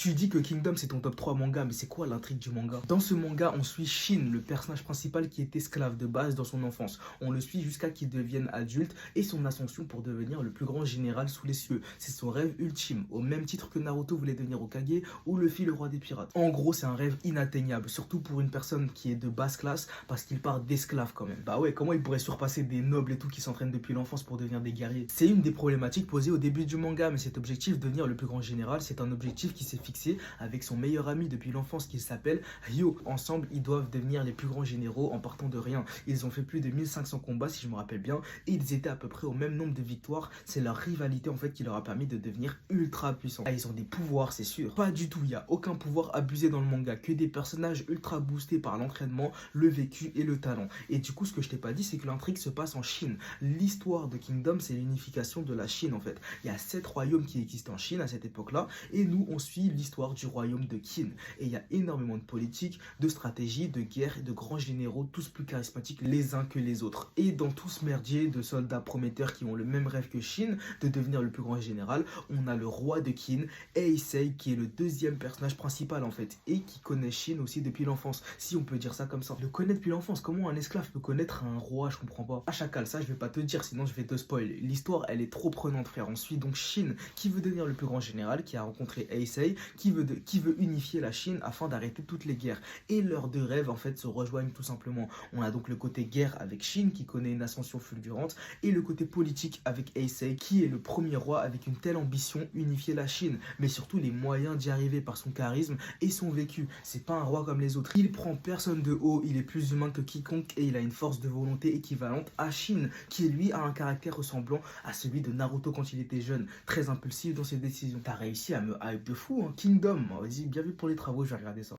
Tu dis que Kingdom c'est ton top 3 manga, mais c'est quoi l'intrigue du manga? Dans ce manga, on suit Shin, le personnage principal qui est esclave de base dans son enfance. On le suit jusqu'à qu'il devienne adulte et son ascension pour devenir le plus grand général sous les cieux. C'est son rêve ultime, au même titre que Naruto voulait devenir Hokage ou Luffy le roi des pirates. En gros, c'est un rêve inatteignable, surtout pour une personne qui est de basse classe, parce qu'il part d'esclave quand même. Bah ouais, comment il pourrait surpasser des nobles et tout qui s'entraînent depuis l'enfance pour devenir des guerriers? C'est une des problématiques posées au début du manga, mais cet objectif, devenir le plus grand général, c'est un objectif qui s'est fixé avec son meilleur ami depuis l'enfance qui s'appelle Ryo. Ensemble, ils doivent devenir les plus grands généraux en partant de rien. Ils ont fait plus de 1500 combats, si je me rappelle bien, et ils étaient à peu près au même nombre de victoires. C'est leur rivalité en fait qui leur a permis de devenir ultra puissants. Ah, ils ont des pouvoirs, c'est sûr. Pas du tout, il n'y a aucun pouvoir abusé dans le manga, que des personnages ultra boostés par l'entraînement, le vécu et le talent. Et du coup, ce que je t'ai pas dit, c'est que l'intrigue se passe en Chine. L'histoire de Kingdom, c'est l'unification de la Chine en fait. Il y a 7 royaumes qui existent en Chine à cette époque-là, et nous, on suit l'histoire du royaume de Qin. Et il y a énormément de politique, de stratégie, de guerre et de grands généraux, tous plus charismatiques les uns que les autres. Et dans tout ce merdier de soldats prometteurs qui ont le même rêve que Shin, de devenir le plus grand général, on a le roi de Qin, Heisei, qui est le deuxième personnage principal en fait, et qui connaît Shin aussi depuis l'enfance, si on peut dire ça comme ça. Le connaître depuis l'enfance, comment un esclave peut connaître un roi, je comprends pas. À chacal, ça je vais pas te dire, sinon je vais te spoiler. L'histoire, elle est trop prenante frère. On suit donc Shin, qui veut devenir le plus grand général, qui a rencontré Heisei, qui veut unifier la Chine afin d'arrêter toutes les guerres. Et leurs deux rêves en fait se rejoignent tout simplement. On a donc le côté guerre avec Shin qui connaît une ascension fulgurante et le côté politique avec Heisei qui est le premier roi avec une telle ambition, unifier la Chine, mais surtout les moyens d'y arriver par son charisme et son vécu. C'est pas un roi comme les autres. Il prend personne de haut, il est plus humain que quiconque et il a une force de volonté équivalente à Shin qui lui a un caractère ressemblant à celui de Naruto quand il était jeune, très impulsif dans ses décisions. T'as réussi à me hype de fou, hein. Kingdom, vas-y, bien vu pour les travaux, je vais regarder ça.